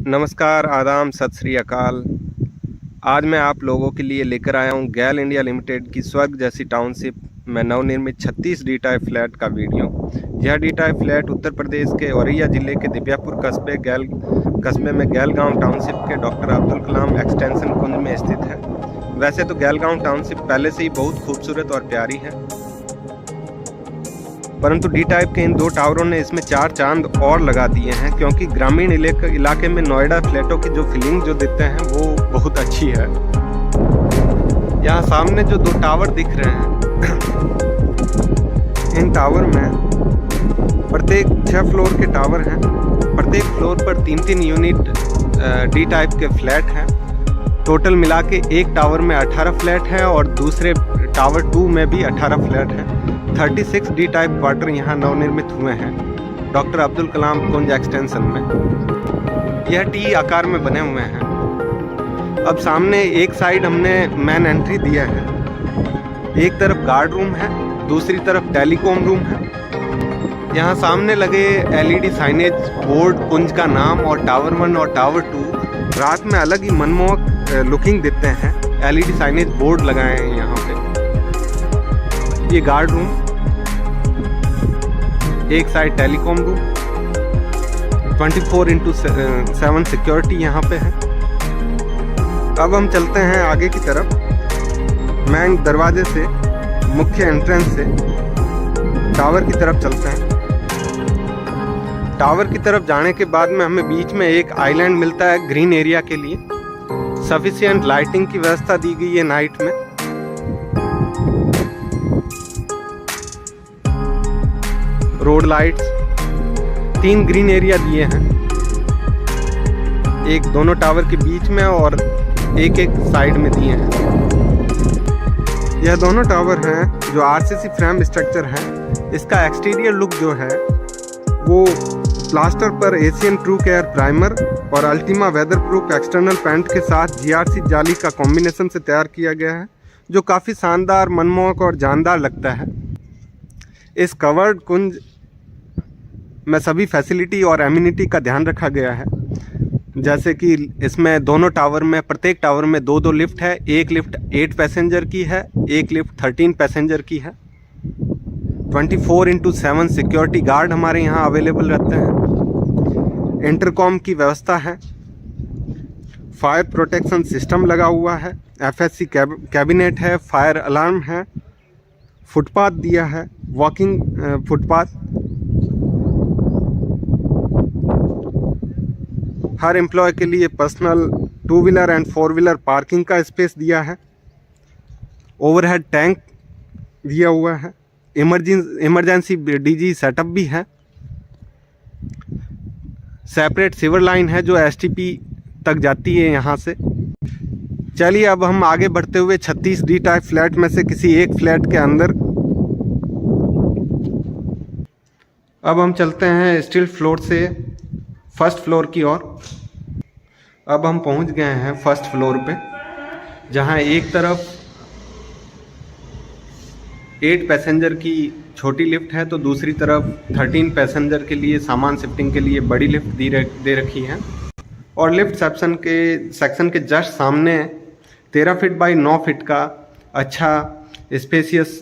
नमस्कार, आदाब, सत श्री अकाल। आज मैं आप लोगों के लिए लेकर आया हूं गैल इंडिया लिमिटेड की स्वर्ग जैसी टाउनशिप में नवनिर्मित 36 डी टाइप फ्लैट का वीडियो। यह D type flat Uttar Pradesh के औरैया जिले के दिव्यापुर कस्बे में गैलगांव टाउनशिप के डॉक्टर अब्दुल कलाम एक्सटेंशन कुंज में स्थित है। वैसे तो गैलगांव टाउनशिप पहले से ही बहुत खूबसूरत और प्यारी है, परंतु डी टाइप के इन 2 टावरों ने इसमें 4 चांद और लगा दिए हैं, क्योंकि ग्रामीण इलाके में नोएडा फ्लैटों की जो फीलिंग जो देते हैं वो बहुत अच्छी है। यहाँ सामने जो 2 टावर दिख रहे हैं, इन टावर में प्रत्येक 6 फ्लोर के टावर हैं। प्रत्येक फ्लोर पर 3-3 यूनिट डी टाइप के फ्लैट हैं। टोटल मिला के एक टावर में 18 फ्लैट हैं और दूसरे टावर 2 में भी 18 फ्लैट हैं। 36 डी टाइप क्वार्टर यहाँ नवनिर्मित हुए हैं डॉक्टर अब्दुल कलाम कुंज एक्सटेंशन में। यह टी आकार में बने हुए हैं। अब सामने एक साइड हमने मेन एंट्री दिया है। एक तरफ गार्ड रूम है, दूसरी तरफ टेलीकॉम रूम है। यहाँ सामने लगे एलईडी साइनेज बोर्ड कुंज का नाम और टावर 1 और टावर 2 रात में अलग ही मनमोहक लुकिंग देते हैं। एलईडी साइनेज बोर्ड लगाए हैं यहाँ पे। ये गार्ड रूम, एक साइड टेलीकॉम रूम, 24/7 सिक्योरिटी यहाँ पे है। अब हम चलते हैं आगे की तरफ। मेन दरवाजे से, मुख्य एंट्रेंस से टावर की तरफ चलते हैं। टावर की तरफ जाने के बाद में हमें बीच में एक आइलैंड मिलता है ग्रीन एरिया के लिए। सफिशिएंट लाइटिंग की व्यवस्था दी गई है नाइट में। रोड लाइट्स, 3 ग्रीन एरिया दिए हैं, एक दोनों टावर के बीच में और एक साइड में दिए हैं। यह दोनों टावर हैं जो आरसीसी फ्रेम स्ट्रक्चर है। इसका एक्सटीरियर लुक जो है वो प्लास्टर पर एशियन ट्रू केयर प्राइमर और Ultima weather proof external paint के साथ जीआरसी जाली का कॉम्बिनेशन से तैयार किया गया है, जो काफ़ी शानदार, मनमोहक और जानदार लगता है। इस कवर्ड कुंज में सभी फैसिलिटी और एमिनिटी का ध्यान रखा गया है, जैसे कि इसमें दोनों टावर में, प्रत्येक टावर में 2-2 लिफ्ट है। एक लिफ्ट 8 पैसेंजर की है, एक लिफ्ट 13 पैसेंजर की है। 24/7 सिक्योरिटी गार्ड हमारे यहाँ अवेलेबल रहते हैं। इंटरकॉम की व्यवस्था है। फायर प्रोटेक्शन सिस्टम लगा हुआ है। एफएससी कैबिनेट है। फायर अलार्म है। फुटपाथ दिया है, वॉकिंग फुटपाथ। हर एम्प्लॉय के लिए personal 2 wheeler and 4 wheeler parking का स्पेस दिया है। ओवरहेड टैंक दिया हुआ है। इमरजेंसी डीजी सेटअप भी है। सेपरेट सीवर लाइन है जो एसटीपी तक जाती है यहाँ से। चलिए अब हम आगे बढ़ते हुए 36 डी टाइप फ्लैट में से किसी एक फ्लैट के अंदर। अब हम चलते हैं स्टील फ्लोर से फर्स्ट फ्लोर की ओर। अब हम पहुंच गए हैं फर्स्ट फ्लोर पे, जहां एक तरफ 8 पैसेंजर की छोटी लिफ्ट है तो दूसरी तरफ 13 पैसेंजर के लिए सामान शिफ्टिंग के लिए बड़ी लिफ्ट दे रखी है। और लिफ्ट सेक्शन के जस्ट सामने 13 फीट बाई 9 फीट का अच्छा स्पेसियस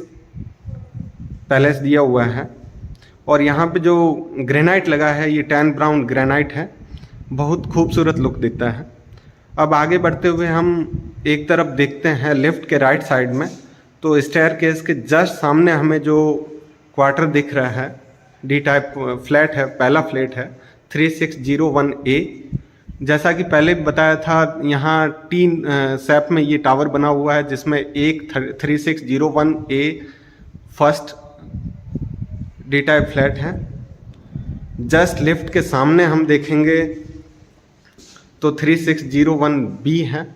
पैलेस दिया हुआ है। और यहाँ पे जो ग्रेनाइट लगा है ये टैन ब्राउन ग्रेनाइट है, बहुत खूबसूरत लुक देता है। अब आगे बढ़ते हुए हम एक तरफ देखते हैं लिफ्ट के राइट साइड में, तो स्टेयरकेस के जस्ट सामने हमें जो क्वार्टर दिख रहा है, डी टाइप फ्लैट है, पहला फ्लैट है 3601A। जैसा कि पहले बताया था, यहाँ 3 शेप में ये टावर बना हुआ है, जिसमें एक 3601A first D type flat है। जस्ट लिफ्ट के सामने हम देखेंगे तो 3601B है,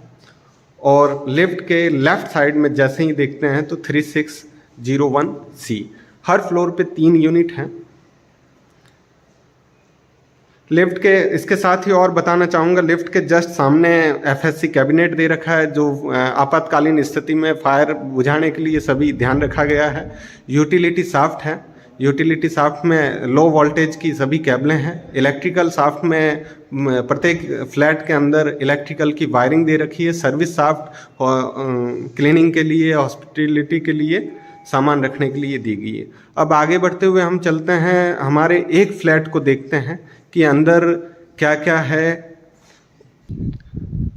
और लिफ्ट के लेफ्ट साइड में जैसे ही देखते हैं तो 3601C। हर फ्लोर पे 3 यूनिट हैं लिफ्ट के। इसके साथ ही और बताना चाहूँगा, लिफ्ट के जस्ट सामने एफएससी कैबिनेट दे रखा है, जो आपातकालीन स्थिति में फायर बुझाने के लिए सभी ध्यान रखा गया है। यूटिलिटी शाफ्ट है। यूटिलिटी शाफ्ट में लो वोल्टेज की सभी केबलें हैं। इलेक्ट्रिकल शाफ्ट में प्रत्येक फ्लैट के अंदर इलेक्ट्रिकल की वायरिंग दे रखी है। सर्विस शाफ्ट क्लीनिंग के लिए, हॉस्पिटलिटी के लिए, सामान रखने के लिए दी गई है। अब आगे बढ़ते हुए हम चलते हैं, हमारे एक फ्लैट को देखते हैं कि अंदर क्या क्या है।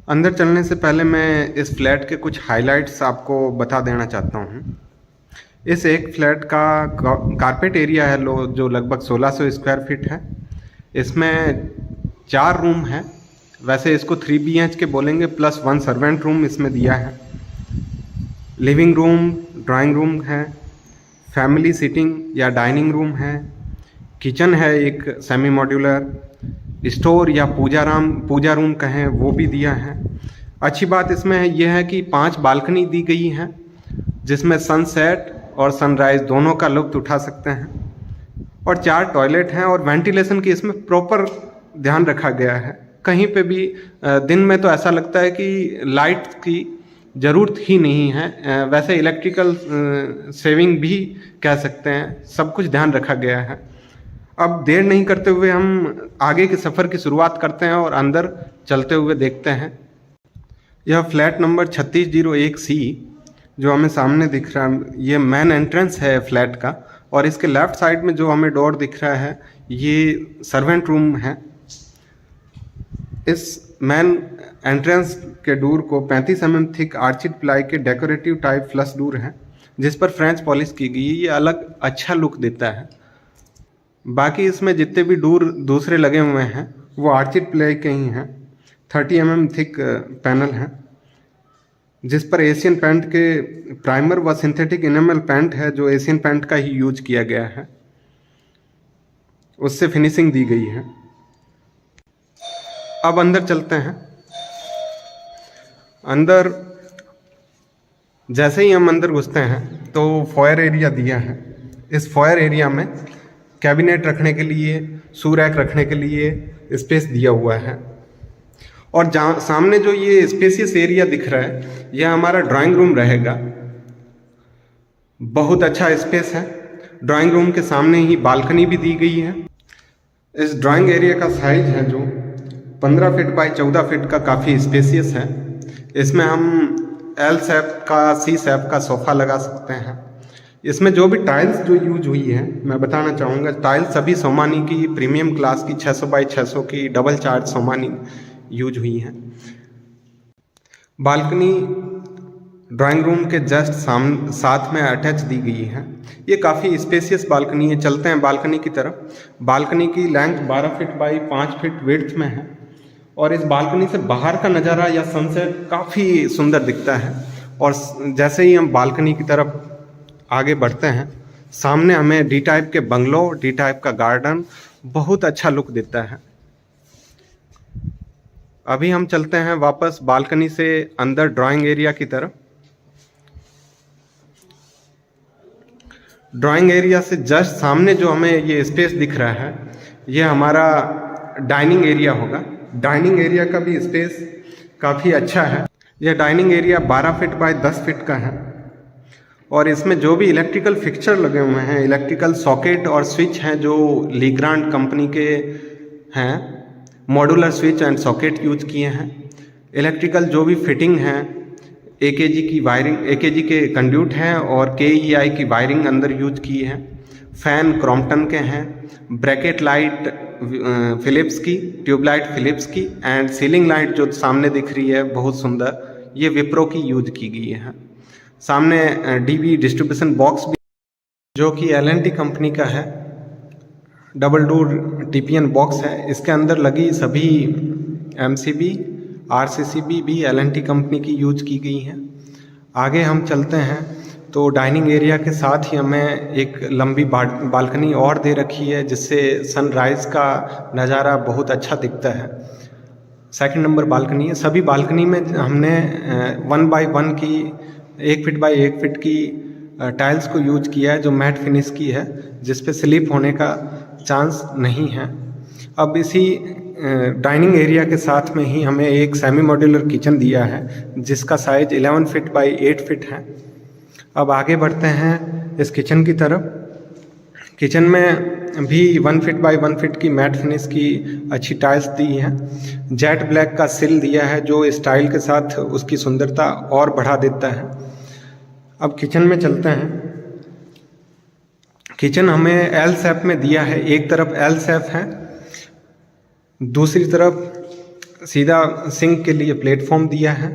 अंदर चलने से पहले मैं इस फ्लैट के कुछ हाइलाइट्स आपको बता देना चाहता हूँ। इस एक फ्लैट का कारपेट एरिया है जो लगभग 1600 स्क्वायर फीट है। इसमें 4 रूम है। वैसे इसको 3 BHK बोलेंगे, प्लस 1 सर्वेंट रूम इसमें दिया है। लिविंग रूम, ड्राइंग रूम है, फैमिली सीटिंग या डाइनिंग रूम है, किचन है एक सेमी मॉड्यूलर, स्टोर या पूजा रूम कहें वो भी दिया है। अच्छी बात इसमें यह है कि 5 बालकनी दी गई हैं, जिसमें सनसेट और सनराइज दोनों का लुत्फ उठा सकते हैं, और 4 टॉयलेट हैं, और वेंटिलेशन की इसमें प्रॉपर ध्यान रखा गया है। कहीं पे भी दिन में तो ऐसा लगता है कि लाइट की ज़रूरत ही नहीं है। वैसे इलेक्ट्रिकल सेविंग भी कह सकते हैं। सब कुछ ध्यान रखा गया है। अब देर नहीं करते हुए हम आगे के सफ़र की शुरुआत करते हैं और अंदर चलते हुए देखते हैं। यह फ्लैट नंबर 3601C जो हमें सामने दिख रहा है, ये मेन एंट्रेंस है फ्लैट का, और इसके लेफ़्ट साइड में जो हमें डोर दिख रहा है ये सर्वेंट रूम है। इस मेन एंट्रेंस के डोर को 35 mm थिक आर्चिड प्लाई के डेकोरेटिव टाइप फ्लश डोर है, जिस पर फ्रेंच पॉलिश की गई है। ये अलग अच्छा लुक देता है। बाकी इसमें जितने भी डोर दूसरे लगे हुए हैं वो आर्चिड प्लाई के ही हैं। 30 mm थिक पैनल है, जिस पर एशियन पेंट के प्राइमर व सिंथेटिक इनेमल पेंट है, जो एशियन पेंट का ही यूज किया गया है, उससे फिनिशिंग दी गई है। अब अंदर चलते हैं। अंदर जैसे ही हम अंदर घुसते हैं तो फॉयर एरिया दिया है। इस फॉयर एरिया में कैबिनेट रखने के लिए, शू रैक रखने के लिए स्पेस दिया हुआ है। और जहाँ सामने जो ये स्पेसियस एरिया दिख रहा है, यह हमारा ड्राइंग रूम रहेगा। बहुत अच्छा स्पेस है। ड्राइंग रूम के सामने ही बालकनी भी दी गई है। इस ड्राइंग एरिया का साइज है जो 15 फीट बाई 14 फीट का, काफ़ी स्पेसियस है। इसमें हम L शेप का, C शेप का सोफ़ा लगा सकते हैं। इसमें जो भी टाइल्स जो यूज हुई है, मैं बताना चाहूँगा, टाइल्स सभी सोमानी की प्रीमियम क्लास की 600 बाई 600 की डबल चार्ज सोमानी यूज हुई हैं। बालकनी ड्राइंग रूम के जस्ट साथ में अटैच दी गई है। ये काफ़ी स्पेसियस बालकनी है। चलते हैं बालकनी की तरफ। बालकनी की length 12 feet by 5 feet width में है, और इस बालकनी से बाहर का नज़ारा या सनसेट काफ़ी सुंदर दिखता है। और जैसे ही हम बालकनी की तरफ आगे बढ़ते हैं, सामने हमें डी टाइप के बंगलो, डी टाइप का गार्डन बहुत अच्छा लुक देता है। अभी हम चलते हैं वापस बालकनी से अंदर ड्राइंग एरिया की तरफ। ड्राइंग एरिया से जस्ट सामने जो हमें ये स्पेस दिख रहा है, ये हमारा डाइनिंग एरिया होगा। डाइनिंग एरिया का भी स्पेस काफ़ी अच्छा है। यह dining area 12 feet by 10 feet का है, और इसमें जो भी इलेक्ट्रिकल फिक्सचर लगे हुए हैं, इलेक्ट्रिकल सॉकेट और स्विच हैं जो लीग्रांड कंपनी के हैं, modular switch and socket use किए हैं। इलेक्ट्रिकल जो भी फिटिंग है, AKG की वायरिंग, AKG के कंड्यूट हैं, और KEI की वायरिंग अंदर यूज की है। फैन क्रॉम्पटन के हैं, ब्रैकेट लाइट फिलिप्स की, ट्यूबलाइट फिलिप्स की, एंड सीलिंग लाइट जो सामने दिख रही है बहुत सुंदर, ये विप्रो की यूज की गई है। सामने DB डिस्ट्रीब्यूशन बॉक्स भी, जो कि L&T कंपनी का है, डबल डोर TPN बॉक्स है। इसके अंदर लगी सभी MCB, RCCB भी L&T कंपनी की यूज की गई हैं। आगे हम चलते हैं तो डाइनिंग एरिया के साथ ही हमें एक लंबी बालकनी और दे रखी है, जिससे सनराइज़ का नज़ारा बहुत अच्छा दिखता है। सेकंड नंबर बालकनी है। सभी बालकनी में हमने 1 बाई 1 की, 1 फीट बाई 1 फीट की टाइल्स को यूज किया है, जो मैट फिनिश की है, जिस पे स्लिप होने का चांस नहीं है। अब इसी डाइनिंग एरिया के साथ में ही हमें एक सेमी मॉड्यूलर किचन दिया है, जिसका साइज 11 फीट बाई 8 फीट है। अब आगे बढ़ते हैं इस किचन की तरफ। किचन में भी 1 फीट बाई 1 फीट की मैट फिनिश की अच्छी टाइल्स दी है। जेट ब्लैक का सिल दिया है जो स्टाइल के साथ उसकी सुंदरता और बढ़ा देता है। अब किचन में चलते हैं। किचन हमें एल शेप में दिया है, एक तरफ एल शेप है, दूसरी तरफ सीधा सिंक के लिए प्लेटफॉर्म दिया है।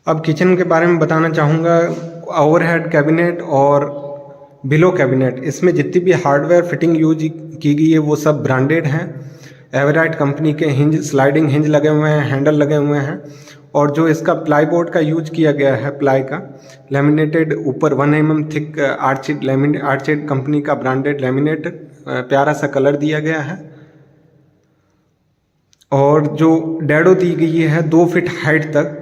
अब किचन के बारे में बताना चाहूँगा। ओवरहेड कैबिनेट और बिलो कैबिनेट, इसमें जितनी भी हार्डवेयर फिटिंग यूज की गई है वो सब ब्रांडेड हैं। एवराइट कंपनी के हिंज, स्लाइडिंग हिंज लगे हुए हैं, हैंडल लगे हुए हैं। और जो इसका प्लाई बोर्ड का यूज किया गया है, प्लाई का लेमिनेटेड, ऊपर 1 mm थिक आर्चिड कंपनी का ब्रांडेड लेमिनेट, प्यारा सा कलर दिया गया है। और जो डैडो दी गई है 2 फीट हाइट तक,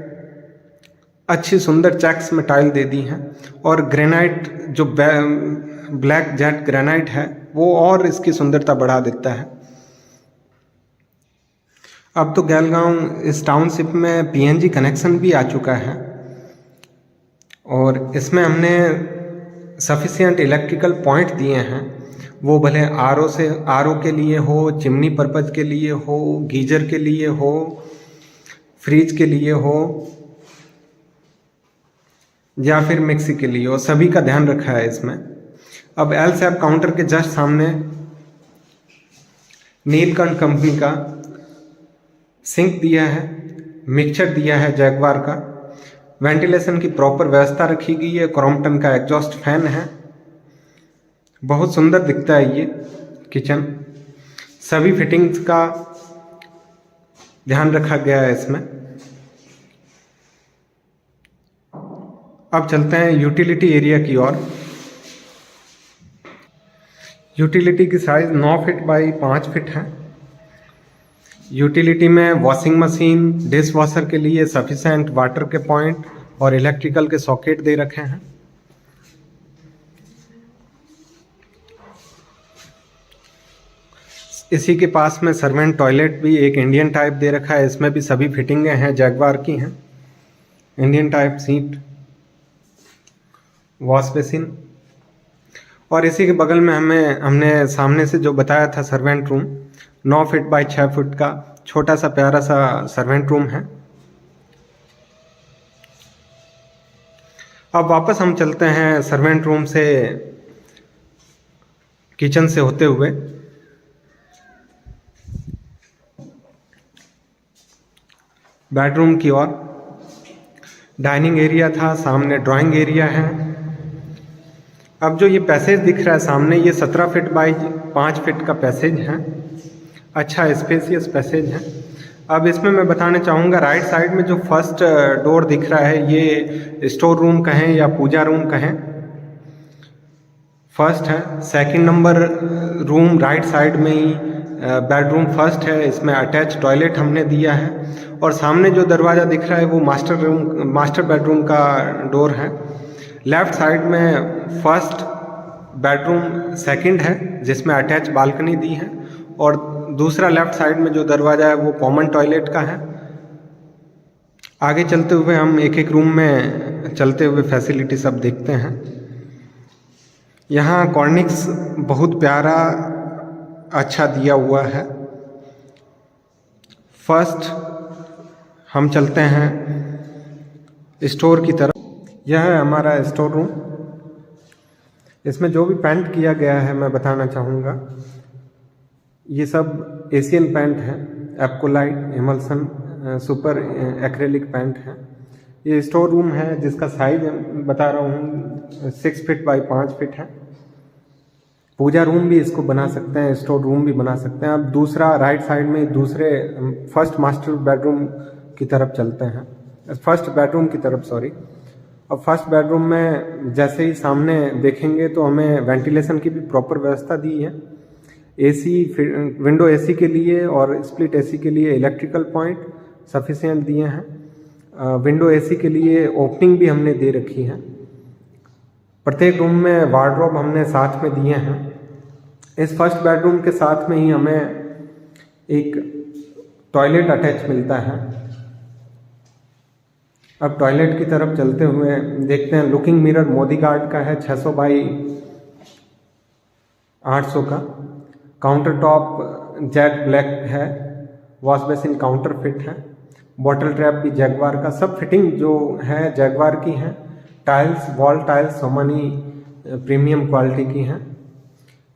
अच्छी सुंदर चेक्स में टाइल दे दी हैं। और ग्रेनाइट, जो ब्लैक जेट ग्रेनाइट है, वो और इसकी सुंदरता बढ़ा देता है। अब तो गैलगांव इस टाउनशिप में पीएनजी कनेक्शन भी आ चुका है और इसमें हमने सफिशिएंट इलेक्ट्रिकल पॉइंट दिए हैं। वो भले आरओ के लिए हो, चिमनी पर्पज के लिए हो, गीजर के लिए हो, फ्रिज के लिए हो या फिर मिक्सी के लिए हो, सभी का ध्यान रखा है इसमें। अब एल शेप काउंटर के जस्ट सामने नीलकंठ कंपनी का सिंक दिया है, मिक्सचर दिया है जैगवार का, वेंटिलेशन की प्रॉपर व्यवस्था रखी गई है, क्रॉम्पटन का एग्जॉस्ट फैन है। बहुत सुंदर दिखता है ये किचन। सभी फिटिंग्स का ध्यान रखा गया है इसमें। अब चलते हैं यूटिलिटी एरिया की ओर। यूटिलिटी की साइज 9 फीट बाई 5 फीट है। यूटिलिटी में वॉशिंग मशीन, डिश वॉशर के लिए सफिशेंट वाटर के पॉइंट और इलेक्ट्रिकल के सॉकेट दे रखे हैं। इसी के पास में सर्वेंट टॉयलेट भी एक इंडियन टाइप दे रखा है। इसमें भी सभी फिटिंगें हैं, जैगवार की हैं। Indian type seat, wash basin. और इसी के बगल में हमने सामने से जो बताया था servant room, 9 feet by 6 feet का छोटा सा प्यारा सा सर्वेंट रूम है। अब वापस हम चलते हैं सर्वेंट रूम से किचन से होते हुए बेडरूम की ओर। डाइनिंग एरिया था, सामने ड्राइंग एरिया है। अब जो ये पैसेज दिख रहा है सामने, ये 17 फीट बाई 5 फीट का पैसेज है। अच्छा स्पेसियस पैसेज है। अब इसमें मैं बताना चाहूँगा, राइट साइड में जो फर्स्ट डोर दिख रहा है, ये स्टोर रूम कहें या पूजा रूम कहें, फर्स्ट है। Second number room right side में ही बेडरूम फर्स्ट है। इसमें अटैच टॉयलेट हमने दिया है। और सामने जो दरवाज़ा दिख रहा है वो मास्टर बेडरूम का डोर है। लेफ्ट साइड में फर्स्ट बेडरूम सेकंड है जिसमें अटैच बालकनी दी है। और दूसरा लेफ्ट साइड में जो दरवाज़ा है वो कॉमन टॉयलेट का है। आगे चलते हुए हम एक एक रूम में चलते हुए फैसिलिटी सब देखते हैं। यहाँ कॉर्निक्स बहुत प्यारा अच्छा दिया हुआ है। फर्स्ट हम चलते हैं स्टोर की तरफ। यह है हमारा स्टोर रूम। इसमें जो भी पेंट किया गया है मैं बताना चाहूँगा, ये सब एशियन पेंट है। Apcolite, emulsion, super acrylic paint है। ये स्टोर रूम है जिसका साइज बता रहा हूँ 6 फीट बाई 5 फीट है। पूजा रूम भी इसको बना सकते हैं, स्टोर रूम भी बना सकते हैं। अब दूसरा राइट साइड में दूसरे फर्स्ट मास्टर बेडरूम की तरफ चलते हैं, फर्स्ट बेडरूम की तरफ सॉरी। अब फर्स्ट बेडरूम में जैसे ही सामने देखेंगे तो हमें वेंटिलेशन की भी प्रॉपर व्यवस्था दी है। एसी, विंडो एसी के लिए और स्प्लिट एसी के लिए इलेक्ट्रिकल पॉइंट सफिशिएंट दिए हैं। विंडो एसी के लिए ओपनिंग भी हमने दे रखी है। प्रत्येक रूम में वार्डरोब हमने साथ में दिए हैं। इस फर्स्ट बेडरूम के साथ में ही हमें एक टॉयलेट अटैच मिलता है। अब टॉयलेट की तरफ चलते हुए देखते हैं। लुकिंग मिरर मोदी गार्ड का है, 600 बाई 800 का। काउंटर टॉप जेट ब्लैक है, वॉश बेसिन काउंटर फिट है, बॉटल ट्रैप भी जैगवार का, सब फिटिंग जो है जैगवार की हैं। Tiles wall tiles Somani premium quality की हैं।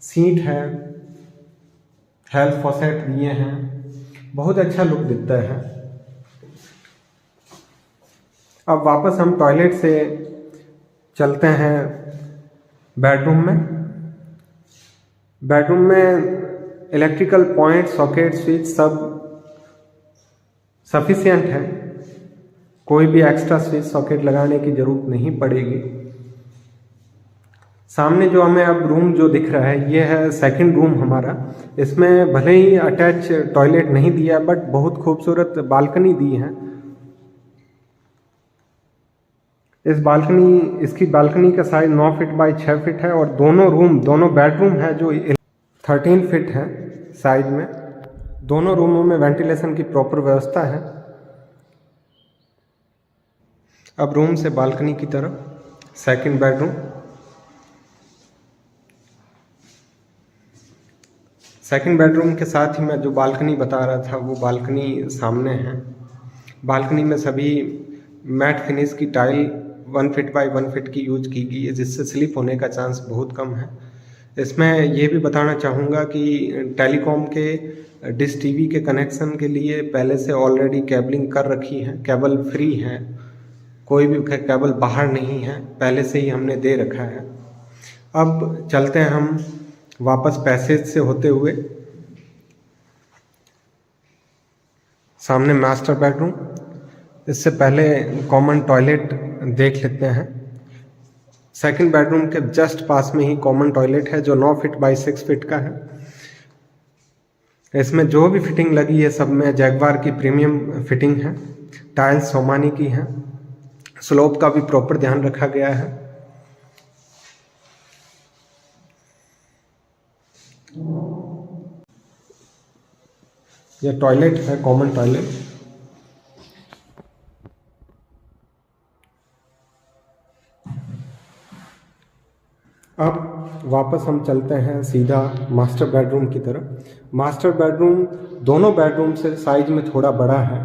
सीट है, हेल्थ फॉसेट दिए हैं, बहुत अच्छा लुक दिखता है। अब वापस हम टॉयलेट से चलते हैं बेडरूम में। बेडरूम में इलेक्ट्रिकल पॉइंट, सॉकेट, स्विच सब सफिशिएंट है, कोई भी एक्स्ट्रा स्विच सॉकेट लगाने की ज़रूरत नहीं पड़ेगी। सामने जो हमें अब रूम जो दिख रहा है ये है सेकंड रूम हमारा। इसमें भले ही अटैच टॉयलेट नहीं दिया बट बहुत खूबसूरत बालकनी दी है। इसकी बालकनी का साइज 9 फीट बाई 6 फीट है और दोनों बेडरूम है जो 13 फीट है साइज में। दोनों रूमों में वेंटिलेशन की प्रॉपर व्यवस्था है। अब रूम से बालकनी की तरफ सेकंड बेडरूम। सेकंड बेडरूम के साथ ही मैं जो बालकनी बता रहा था वो बालकनी सामने है। बालकनी में सभी मैट फिनिश की टाइल 1 फीट बाई 1 फीट की यूज की गई है, जिससे स्लिप होने का चांस बहुत कम है। इसमें ये भी बताना चाहूँगा कि टेलीकॉम के डिश टीवी के कनेक्शन के लिए पहले से ऑलरेडी केबलिंग कर रखी है, केबल फ्री है, कोई भी केबल बाहर नहीं है, पहले से ही हमने दे रखा है। अब चलते हैं हम वापस पैसेज से होते हुए सामने मास्टर बेडरूम। इससे पहले कॉमन टॉयलेट देख लेते हैं। सेकंड बेडरूम के जस्ट पास में ही कॉमन टॉयलेट है जो 9 फीट बाई 6 फीट का है। इसमें जो भी फिटिंग लगी है सब में जैगवार की प्रीमियम फिटिंग है। टाइल्स सोमानी की है। स्लोप का भी प्रॉपर ध्यान रखा गया है। यह टॉयलेट है, कॉमन टॉयलेट। अब वापस हम चलते हैं सीधा मास्टर बेडरूम की तरफ। मास्टर बेडरूम दोनों बेडरूम से साइज में थोड़ा बड़ा है।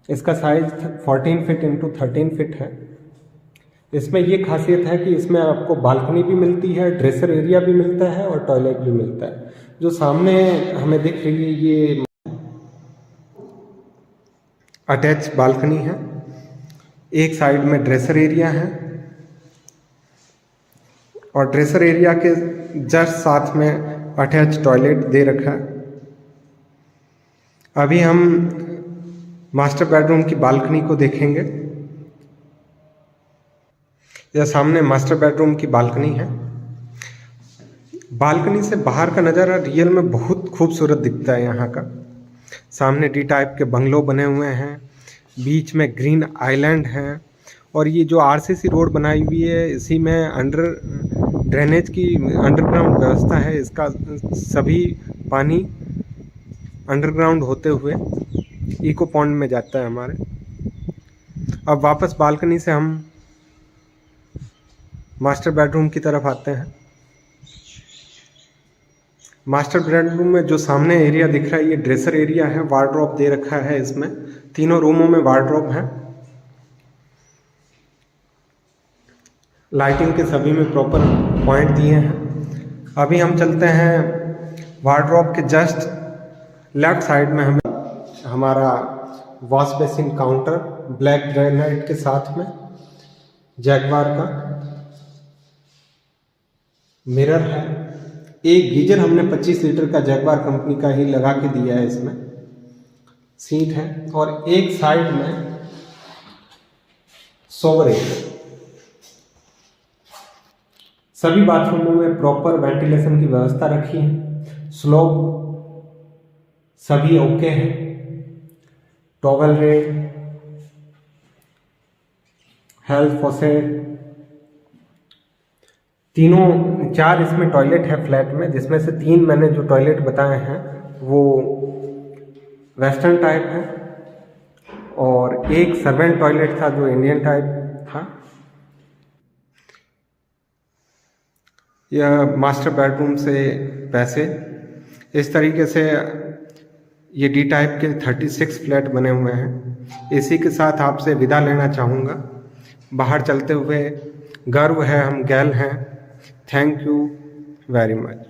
इसका साइज 14 फीट इंटू 13 फीट है। इसमें ये खासियत है कि इसमें आपको बालकनी भी मिलती है, ड्रेसर एरिया भी मिलता है और टॉयलेट भी मिलता है। जो सामने हमें दिख रही है ये अटैच बालकनी है। एक साइड में ड्रेसर एरिया है और ड्रेसर एरिया के जस्ट साथ में अटैच टॉयलेट दे रखा है। अभी हम मास्टर बेडरूम की बालकनी को देखेंगे। यह सामने मास्टर बेडरूम की बालकनी है। बालकनी से बाहर का नज़ारा रियल में बहुत खूबसूरत दिखता है यहाँ का। सामने डी टाइप के बंगलो बने हुए हैं, बीच में ग्रीन आइलैंड है और ये जो आरसीसी रोड बनाई हुई है इसी में ड्रेनेज की अंडरग्राउंड व्यवस्था है। इसका सभी पानी अंडरग्राउंड होते हुए इको पॉन्ड में जाता है हमारे। अब वापस बालकनी से हम मास्टर बेडरूम की तरफ आते हैं। मास्टर बेडरूम में जो सामने एरिया दिख रहा है ये ड्रेसर एरिया है। वार्डरोब दे रखा है इसमें। तीनों रूमों में वार्डरोब है। लाइटिंग के सभी में प्रॉपर पॉइंट दिए हैं। अभी हम चलते हैं वार्डरोब के जस्ट लेफ्ट साइड में हमें हमारा wash basin counter black granite के साथ में जैगवार का मिरर है। एक गीजर हमने 25 लीटर का जैगवार कंपनी का ही लगा के दिया है। इसमें सीट है और एक साइड में शॉवर एरिया। सभी बाथरूमों में प्रॉपर वेंटिलेशन की व्यवस्था रखी है। स्लोप सभी ओके हैं। टॉवेल रेड, हेल्थ फॉसेट, तीनों 4 इसमें टॉयलेट है फ्लैट में, जिसमें से 3 मैंने जो टॉयलेट बताए हैं वो वेस्टर्न टाइप है और एक सर्वेंट टॉयलेट था जो इंडियन टाइप था। यह मास्टर बेडरूम से पैसे इस तरीके से ये डी टाइप के 36 फ्लैट बने हुए हैं। इसी के साथ आपसे विदा लेना चाहूँगा। बाहर चलते हुए गर्व है हम गैल हैं। Thank you very much.